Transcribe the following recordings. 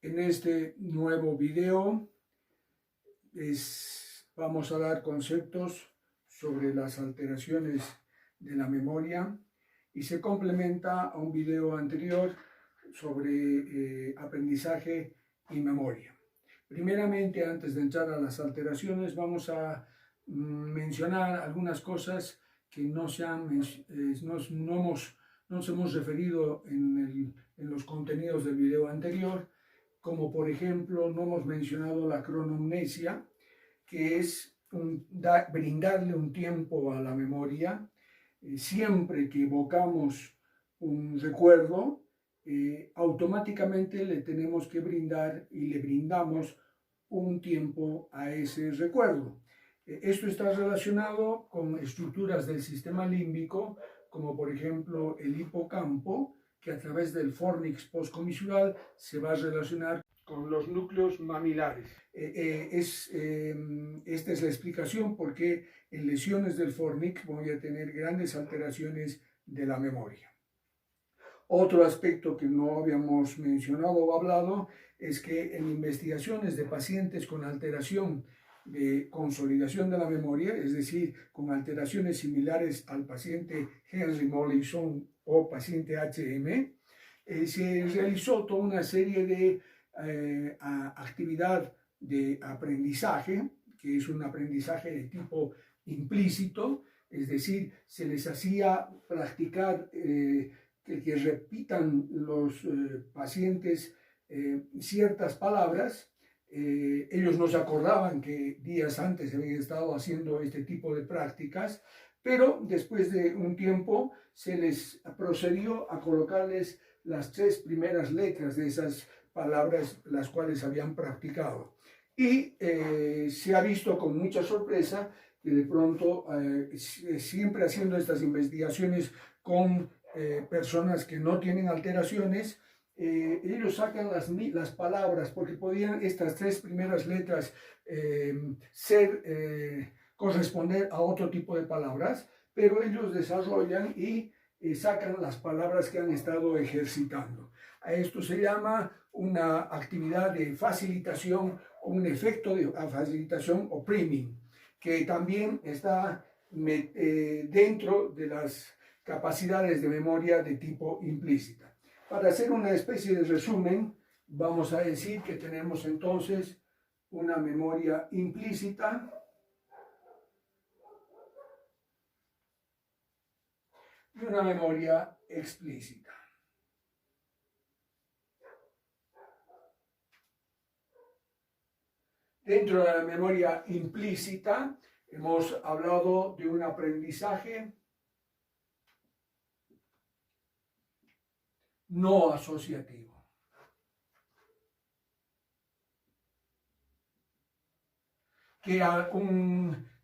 En este nuevo video vamos a dar conceptos sobre las alteraciones de la memoria y se complementa a un video anterior sobre aprendizaje y memoria. Primeramente, antes de entrar a las alteraciones, vamos a mencionar algunas cosas que nos hemos referido en los contenidos del video anterior, como por ejemplo no hemos mencionado la cronomnesia, que es brindarle un tiempo a la memoria. Siempre que evocamos un recuerdo, automáticamente le tenemos que brindar y le brindamos un tiempo a ese recuerdo. Esto está relacionado con estructuras del sistema límbico, como por ejemplo el hipocampo, que a través del fornix postcomisural se va a relacionar con los núcleos mamilares. Esta es la explicación por qué en lesiones del fornix voy a tener grandes alteraciones de la memoria. Otro aspecto que no habíamos mencionado o hablado es que en investigaciones de pacientes con alteración de consolidación de la memoria, es decir, con alteraciones similares al paciente Henry Molaison o paciente HM, se realizó toda una serie de actividad de aprendizaje, que es un aprendizaje de tipo implícito, es decir, se les hacía practicar que repitan los pacientes ciertas palabras. Ellos no se acordaban que días antes habían estado haciendo este tipo de prácticas, pero después de un tiempo se les procedió a colocarles las 3 primeras letras de esas palabras las cuales habían practicado. Y se ha visto con mucha sorpresa que de pronto, siempre haciendo estas investigaciones con personas que no tienen alteraciones, ellos sacan las palabras porque podían estas 3 primeras letras corresponder a otro tipo de palabras, pero ellos desarrollan y sacan las palabras que han estado ejercitando. A esto se llama una actividad de facilitación o un efecto de facilitación o priming, que también está dentro de las capacidades de memoria de tipo implícita. Para hacer una especie de resumen, vamos a decir que tenemos entonces una memoria implícita y una memoria explícita. Dentro de la memoria implícita hemos hablado de un aprendizaje no asociativo. Que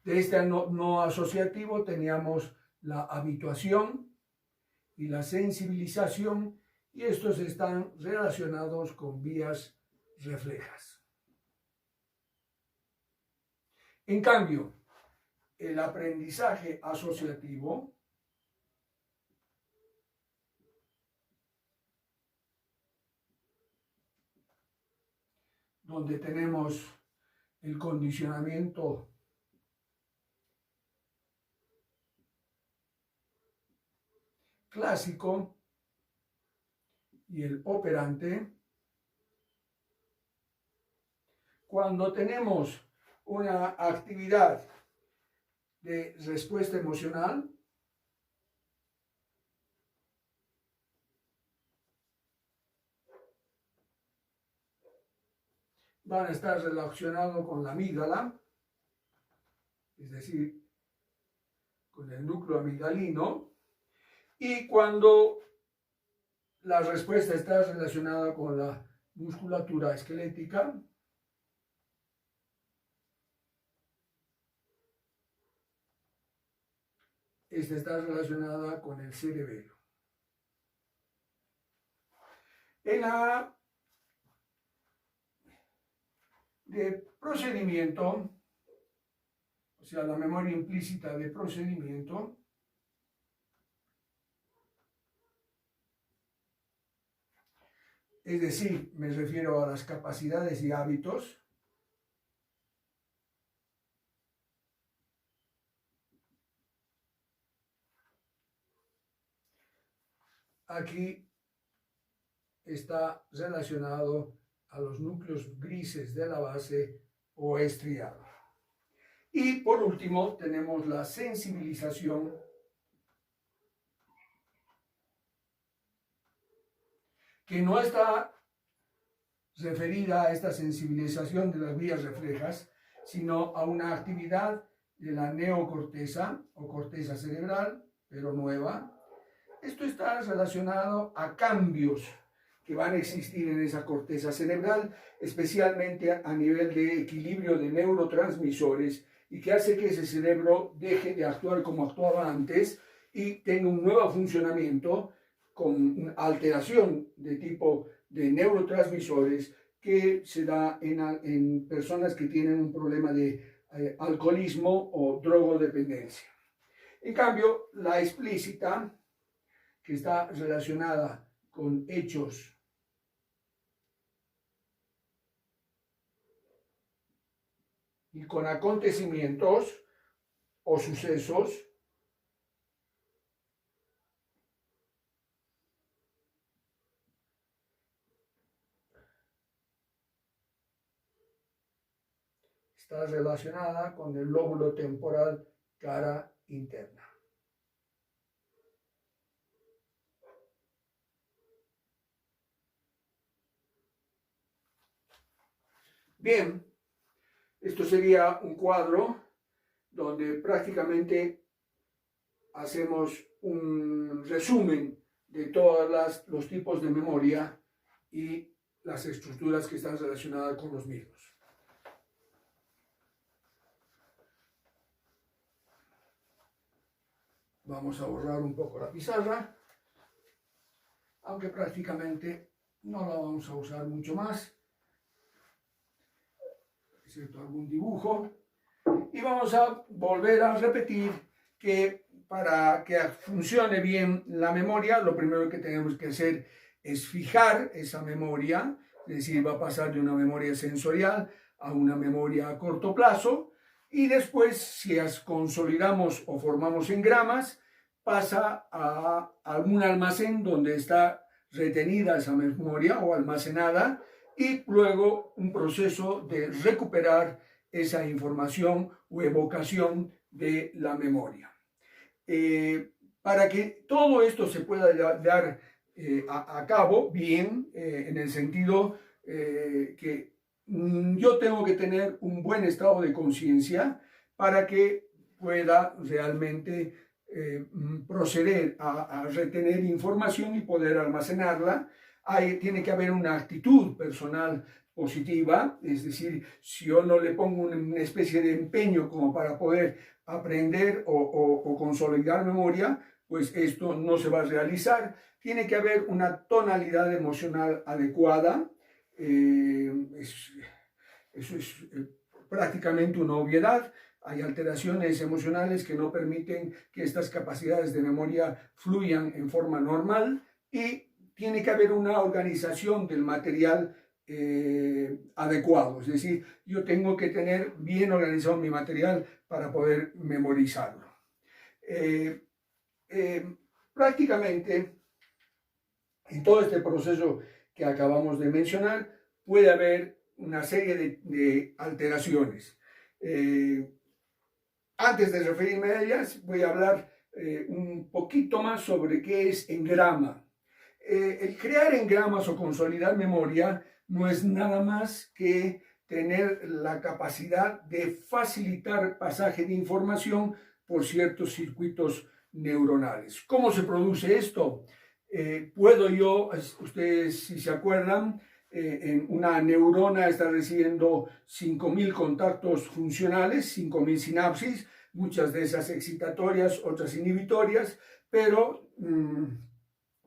de este no asociativo teníamos la habituación y la sensibilización, y estos están relacionados con vías reflejas. En cambio, el aprendizaje asociativo donde tenemos el condicionamiento clásico y el operante, cuando tenemos una actividad de respuesta emocional, van a estar relacionados con la amígdala, es decir, con el núcleo amigdalino, y cuando la respuesta está relacionada con la musculatura esquelética, esta está relacionada con el cerebelo. En la de procedimiento, o sea, la memoria implícita de procedimiento, es decir, me refiero a las capacidades y hábitos. Aquí está relacionado a los núcleos grises de la base o estriado. Y por último tenemos la sensibilización, que no está referida a esta sensibilización de las vías reflejas, sino a una actividad de la neocorteza o corteza cerebral, pero nueva. Esto está relacionado a cambios que van a existir en esa corteza cerebral, especialmente a nivel de equilibrio de neurotransmisores, y que hace que ese cerebro deje de actuar como actuaba antes y tenga un nuevo funcionamiento con alteración de tipo de neurotransmisores que se da en personas que tienen un problema de alcoholismo o drogodependencia. En cambio, la explícita, que está relacionada con hechos y con acontecimientos o sucesos, está relacionada con el lóbulo temporal cara interna. Bien, esto sería un cuadro donde prácticamente hacemos un resumen de todos los tipos de memoria y las estructuras que están relacionadas con los mismos. Vamos a borrar un poco la pizarra, aunque prácticamente no la vamos a usar mucho más, excepto algún dibujo. Y vamos a volver a repetir que para que funcione bien la memoria, lo primero que tenemos que hacer es fijar esa memoria, es decir, va a pasar de una memoria sensorial a una memoria a corto plazo, y después, si las consolidamos o formamos engramas, pasa a algún almacén donde está retenida esa memoria o almacenada, y luego un proceso de recuperar esa información o evocación de la memoria. Para que todo esto se pueda dar a cabo bien, en el sentido que yo tengo que tener un buen estado de conciencia para que pueda realmente proceder a retener información y poder almacenarla. Tiene que haber una actitud personal positiva, es decir, si yo no le pongo una especie de empeño como para poder aprender o consolidar memoria, pues esto no se va a realizar. Tiene que haber una tonalidad emocional adecuada. Eso es prácticamente una obviedad. Hay alteraciones emocionales que no permiten que estas capacidades de memoria fluyan en forma normal, y tiene que haber una organización del material adecuado. Es decir, yo tengo que tener bien organizado mi material para poder memorizarlo. Prácticamente en todo este proceso que acabamos de mencionar puede haber una serie de alteraciones. Antes de referirme a ellas, voy a hablar un poquito más sobre qué es engrama. El crear engramas o consolidar memoria no es nada más que tener la capacidad de facilitar pasaje de información por ciertos circuitos neuronales. ¿Cómo se produce esto? Puedo yo, ustedes si se acuerdan, en una neurona está recibiendo 5.000 contactos funcionales, 5.000 sinapsis, muchas de esas excitatorias, otras inhibitorias, pero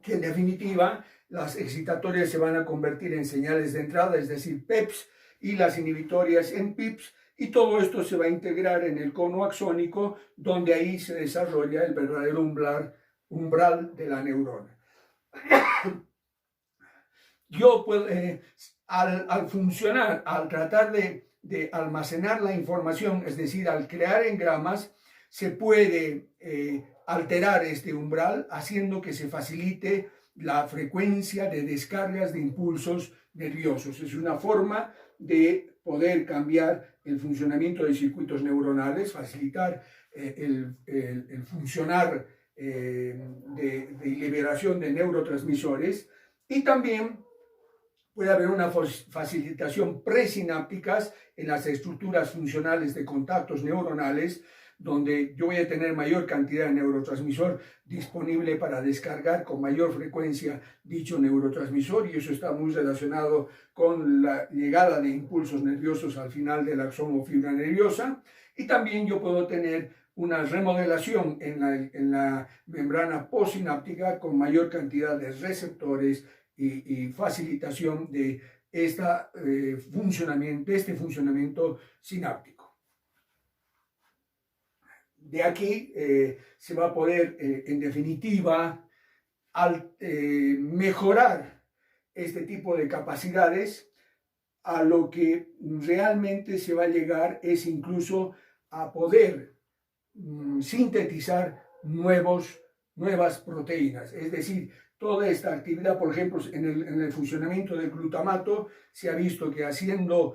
que en definitiva las excitatorias se van a convertir en señales de entrada, es decir, PEPs, y las inhibitorias en PIPs, y todo esto se va a integrar en el cono axónico, donde ahí se desarrolla el verdadero umbral de la neurona. yo puedo, al funcionar, al tratar de almacenar la información, es decir, al crear engramas, se puede alterar este umbral, haciendo que se facilite la frecuencia de descargas de impulsos nerviosos. Es una forma de poder cambiar el funcionamiento de circuitos neuronales, facilitar el funcionar de liberación de neurotransmisores, y también puede haber una facilitación presinápticas en las estructuras funcionales de contactos neuronales, donde yo voy a tener mayor cantidad de neurotransmisor disponible para descargar con mayor frecuencia dicho neurotransmisor, y eso está muy relacionado con la llegada de impulsos nerviosos al final del axón o fibra nerviosa. Y también yo puedo tener una remodelación en la membrana postsináptica con mayor cantidad de receptores y facilitación de este funcionamiento sináptico. De aquí se va a poder, en definitiva, mejorar este tipo de capacidades. A lo que realmente se va a llegar es incluso a poder sintetizar nuevas proteínas. Es decir, toda esta actividad, por ejemplo, en el funcionamiento del glutamato, se ha visto que haciendo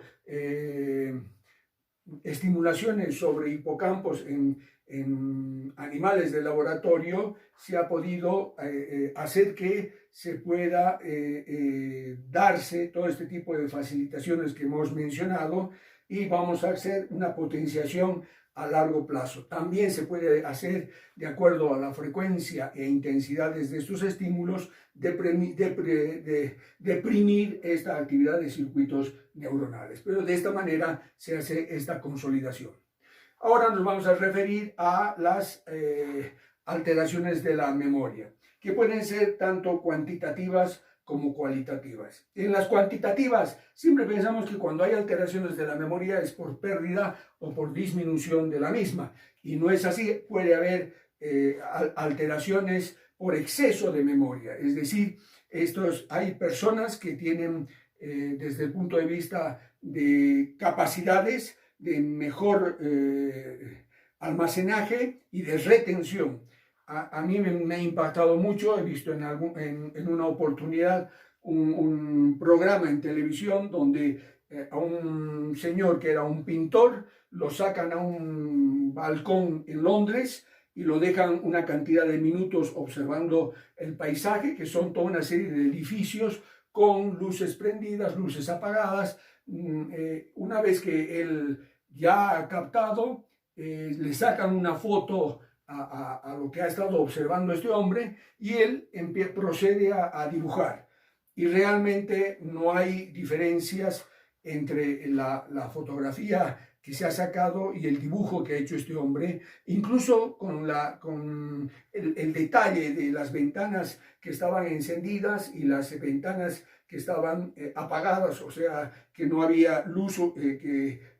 estimulaciones sobre hipocampos en animales de laboratorio, se ha podido hacer que se pueda darse todo este tipo de facilitaciones que hemos mencionado, y vamos a hacer una potenciación a largo plazo. También se puede hacer, de acuerdo a la frecuencia e intensidades de estos estímulos, deprimir esta actividad de circuitos neuronales. Pero de esta manera se hace esta consolidación. Ahora nos vamos a referir a las alteraciones de la memoria, que pueden ser tanto cuantitativas como cualitativas. En las cuantitativas, siempre pensamos que cuando hay alteraciones de la memoria es por pérdida o por disminución de la misma, y no es así. Puede haber alteraciones por exceso de memoria, es decir, hay personas que tienen, desde el punto de vista de capacidades, de mejor almacenaje y de retención. A mí me ha impactado mucho. He visto en una oportunidad un programa en televisión donde a un señor que era un pintor lo sacan a un balcón en Londres y lo dejan una cantidad de minutos observando el paisaje, que son toda una serie de edificios con luces prendidas, luces apagadas. Una vez que él ya ha captado, le sacan una foto a lo que ha estado observando este hombre, y él procede a dibujar. Y realmente no hay diferencias entre la fotografía que se ha sacado y el dibujo que ha hecho este hombre, incluso con el detalle de las ventanas que estaban encendidas y las ventanas que estaban apagadas, o sea, que no había luz, que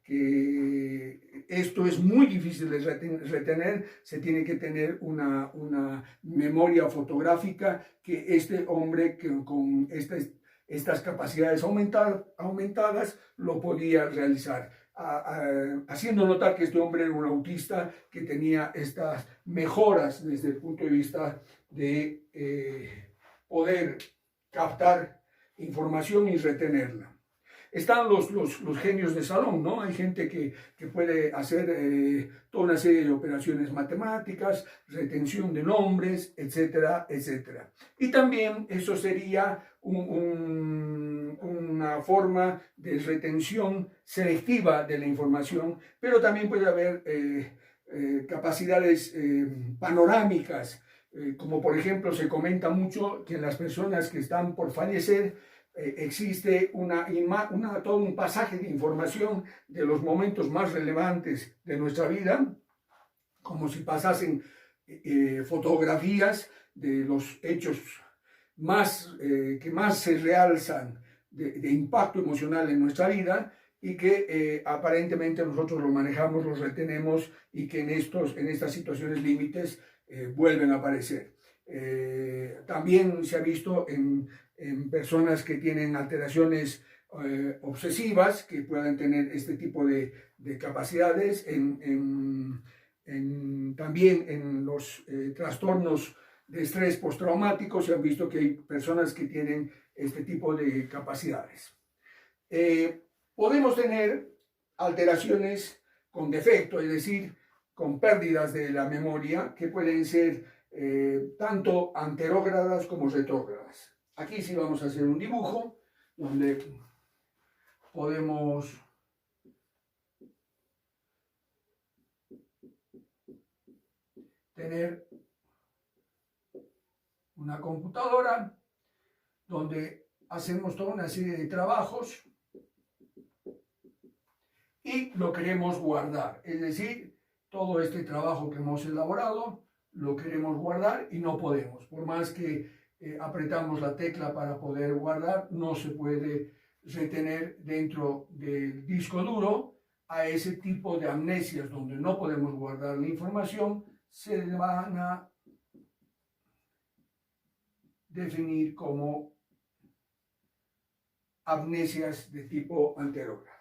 esto es muy difícil de retener. Se tiene que tener una memoria fotográfica que este hombre con estas capacidades aumentadas lo podía realizar, haciendo notar que este hombre era un autista que tenía estas mejoras desde el punto de vista de poder captar información y retenerla. Están los genios de salón, ¿no? Hay gente que puede hacer toda una serie de operaciones matemáticas, retención de nombres, etcétera, etcétera. Y también eso sería una forma de retención selectiva de la información, pero también puede haber capacidades panorámicas, como por ejemplo se comenta mucho que en las personas que están por fallecer, existe todo un pasaje de información de los momentos más relevantes de nuestra vida, como si pasasen fotografías de los hechos que más se realzan de impacto emocional en nuestra vida, y que aparentemente nosotros lo manejamos, los retenemos, y que en estas situaciones límites vuelven a aparecer. También se ha visto en personas que tienen alteraciones obsesivas, que puedan tener este tipo de capacidades, también en los trastornos de estrés postraumático se han visto que hay personas que tienen este tipo de capacidades. Podemos tener alteraciones con defecto, es decir, con pérdidas de la memoria, que pueden ser tanto anterógradas como retrógradas. Aquí sí vamos a hacer un dibujo donde podemos tener una computadora donde hacemos toda una serie de trabajos y lo queremos guardar, es decir, todo este trabajo que hemos elaborado lo queremos guardar y no podemos, por más que apretamos la tecla para poder guardar, no se puede retener dentro del disco duro. A ese tipo de amnesias donde no podemos guardar la información se van a definir como amnesias de tipo anterógrada.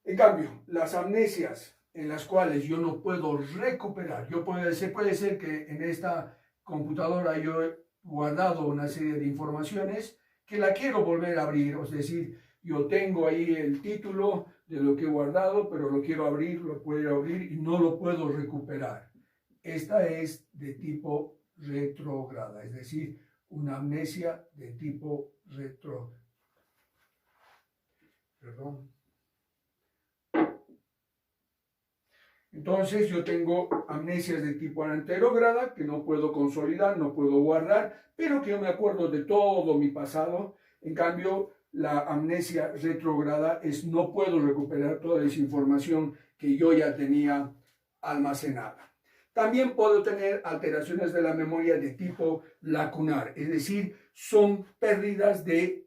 En cambio, las amnesias en las cuales yo no puedo recuperar, puede ser que en esta computadora yo he guardado una serie de informaciones que la quiero volver a abrir, es decir, yo tengo ahí el título de lo que he guardado, pero lo quiero abrir, lo puedo abrir y no lo puedo recuperar. Esta es de tipo retrógrada, es decir, una amnesia de tipo Entonces yo tengo amnesias de tipo anterógrada que no puedo consolidar, no puedo guardar, pero que yo me acuerdo de todo mi pasado. En cambio, la amnesia retrógrada es no puedo recuperar toda esa información que yo ya tenía almacenada. También puedo tener alteraciones de la memoria de tipo lacunar, es decir, son pérdidas de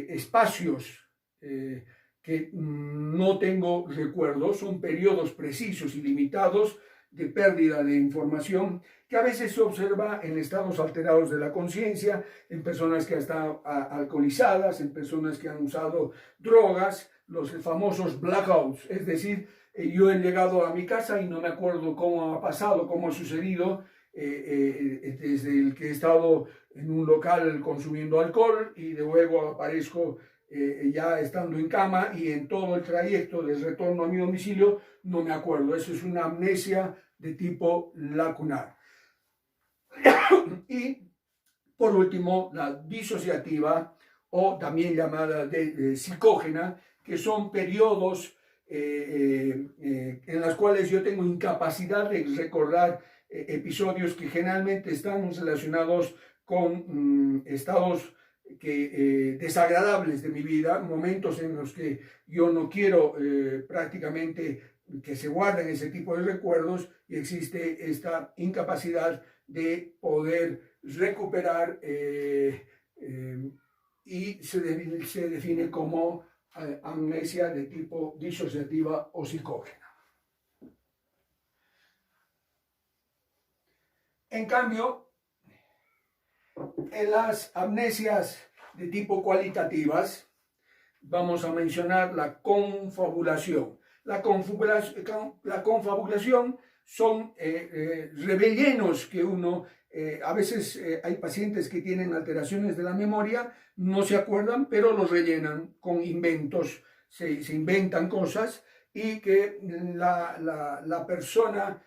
espacios que no tengo recuerdos, son periodos precisos y limitados de pérdida de información que a veces se observa en estados alterados de la conciencia, en personas que están alcoholizadas, en personas que han usado drogas, los famosos blackouts, es decir, yo he llegado a mi casa y no me acuerdo cómo ha pasado, cómo ha sucedido, desde el que he estado en un local consumiendo alcohol y luego aparezco ya estando en cama y en todo el trayecto del retorno a mi domicilio no me acuerdo. Eso es una amnesia de tipo lacunar. Y por último, la disociativa o también llamada psicógena, que son periodos en los cuales yo tengo incapacidad de recordar episodios que generalmente están relacionados con estados desagradables de mi vida, momentos en los que yo no quiero prácticamente que se guarden ese tipo de recuerdos y existe esta incapacidad de poder recuperar y se define como amnesia de tipo disociativa o psicógena. En cambio, en las amnesias de tipo cualitativas, vamos a mencionar la confabulación. La confabulación son rellenos que uno, a veces hay pacientes que tienen alteraciones de la memoria, no se acuerdan, pero los rellenan con inventos, se inventan cosas y que la persona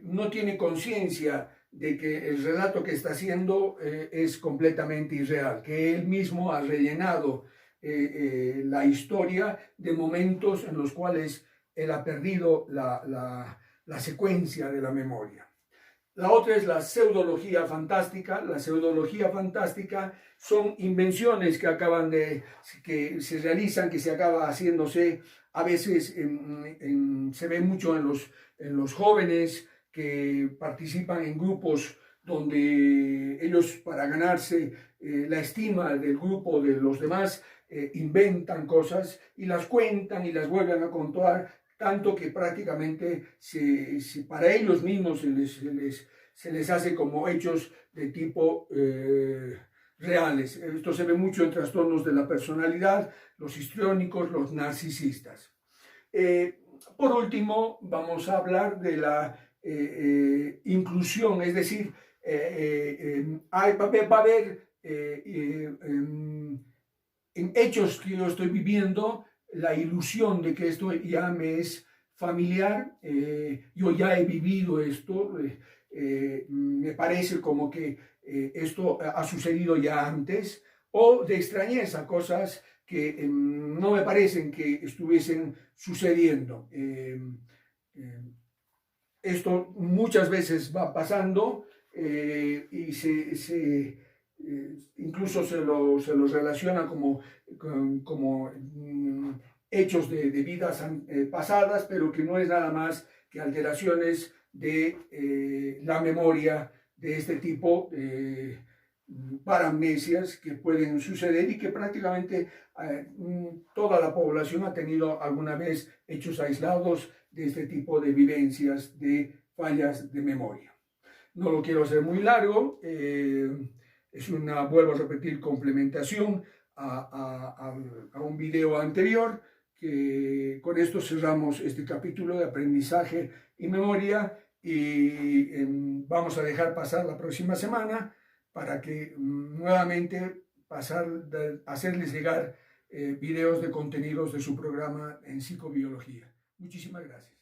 no tiene conciencia de que el relato que está haciendo es completamente irreal, que él mismo ha rellenado la historia de momentos en los cuales él ha perdido la secuencia de la memoria. La otra es la pseudología fantástica. La pseudología fantástica son invenciones que se realizan, que se acaba haciéndose, a veces se ve mucho en los jóvenes que participan en grupos donde ellos, para ganarse la estima del grupo de los demás, inventan cosas y las cuentan y las vuelven a contar, tanto que prácticamente para ellos mismos se les hace como hechos de tipo reales. Esto se ve mucho en trastornos de la personalidad, los histriónicos, los narcisistas. Por último, vamos a hablar de la inclusión, es decir, va a haber en hechos que yo estoy viviendo la ilusión de que esto ya me es familiar, yo ya he vivido esto, me parece como que esto ha sucedido ya antes, o de extrañeza, cosas que no me parecen que estuviesen sucediendo. Esto muchas veces va pasando y incluso se lo relaciona como hechos de vidas pasadas, pero que no es nada más que alteraciones de la memoria de este tipo, paramnesias que pueden suceder y que prácticamente toda la población ha tenido alguna vez hechos aislados de este tipo de vivencias, de fallas de memoria. No lo quiero hacer muy largo, es una, vuelvo a repetir, complementación a un video anterior, que con esto cerramos este capítulo de aprendizaje y memoria y vamos a dejar pasar la próxima semana para que nuevamente hacerles llegar videos de contenidos de su programa en psicobiología. Muchísimas gracias.